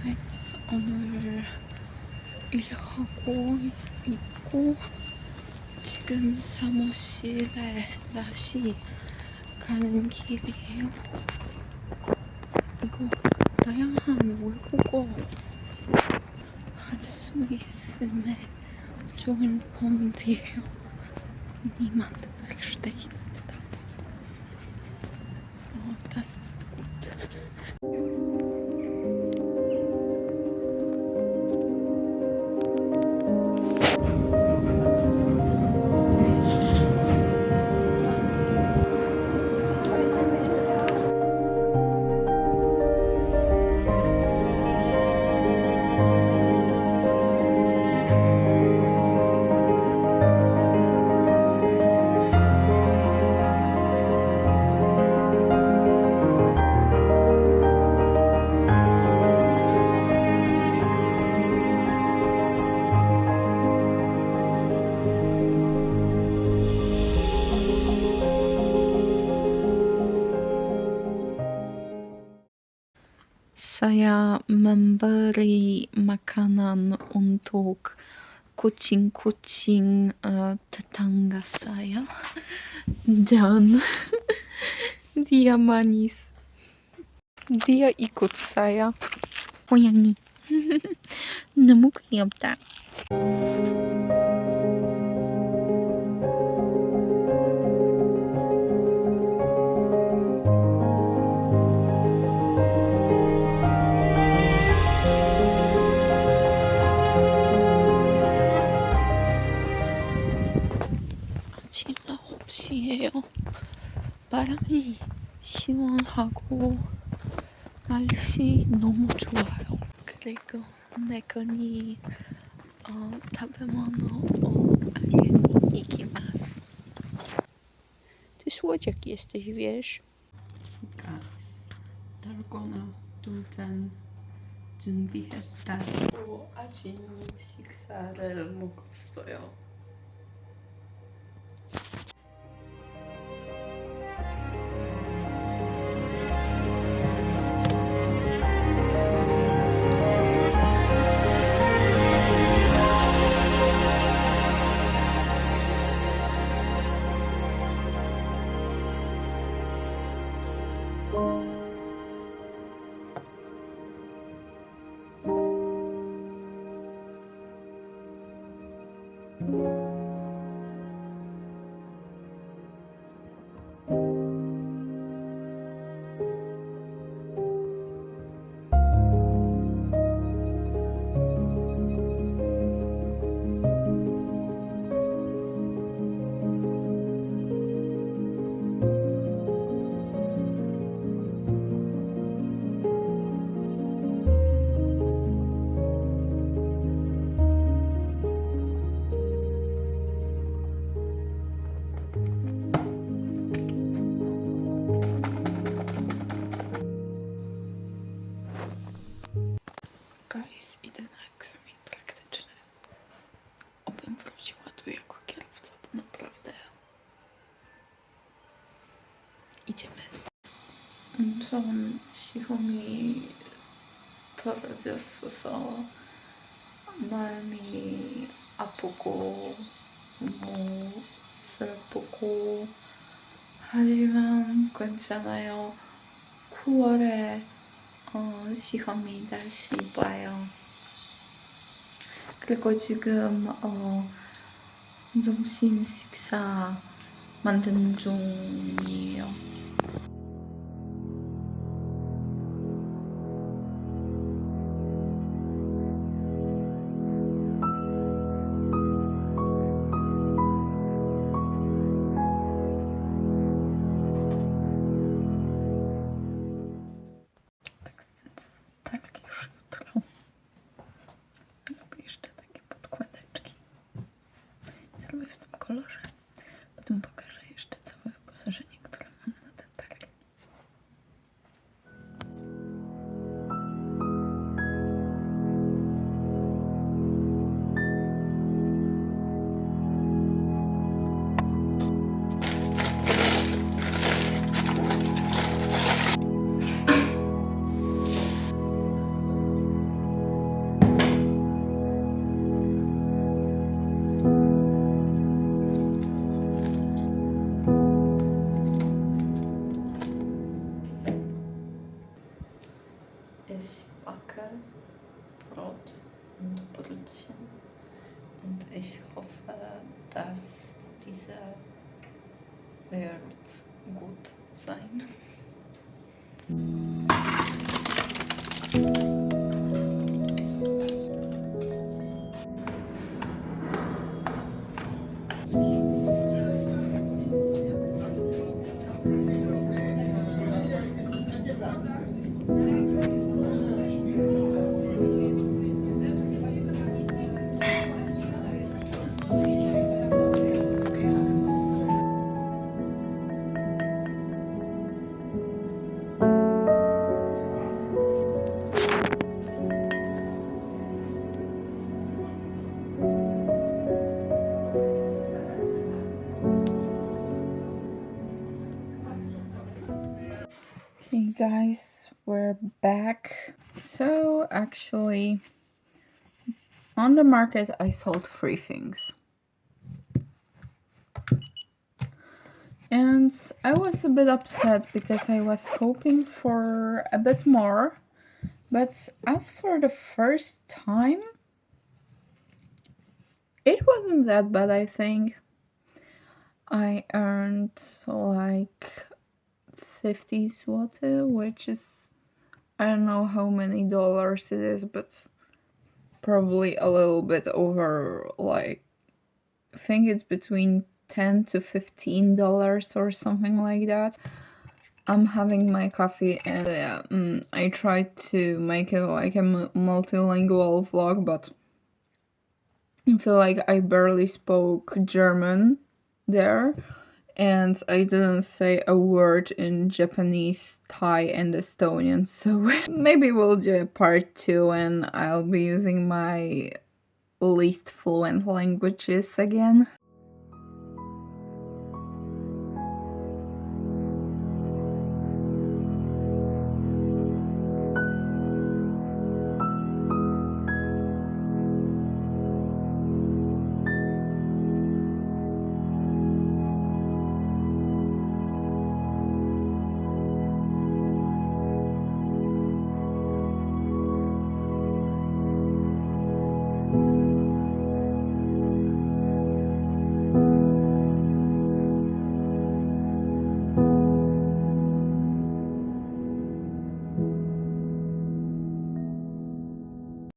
guys, 오늘 일하고 있고 지금 사무실에 다시 가는 길이에요. 이거 다양한 외국어 할 수 있음에 좋은 포인트예요. Niemand versteht das. So, das ist gut. Saya memberi makanan untuk kucing-kucing tetangga saya dan dia manis. Dia ikut saya. 고양이. 너무 귀엽다. 아침 9시예요. 바람이 시원하고 날씨 너무 좋아요. 그리고 내건이 타베모노 알겐이 이기마스. Ty słodziak jesteś, wiesz? Guys, 달고나 둘잔 준비했다고 아침 식사를 먹었어요. Guys, idę na egzamin praktyczny. Obym wróciła tu jako kierowca, bo naprawdę idziemy. 전 시험이 떨어졌어서 마음이 아프고 너무 슬프고 하지만 괜찮아요. 9월에 시험이 다시 봐요. 그리고 지금 점심 식사 만드는 중이에요. Zrobię w tym kolorze. Potem pokażę jeszcze całe wyposażenie, które mam na ten targ. ich hoffe, dass diese wird gut sein. Hey guys, we're back. So actually, on the market I sold 3 things. And I was a bit upset because I was hoping for a bit more. But as for the first time, it wasn't that bad, I think. I earned like 50 zloty, which is, I don't know how many dollars it is, but probably a little bit over, like, I think it's between $10 to $15 or something like that. I'm having my coffee and yeah, I tried to make it like a multilingual vlog, but I feel like I barely spoke German there, and I didn't say a word in Japanese, Thai, and Estonian, so maybe we'll do a part 2 and I'll be using my least fluent languages again.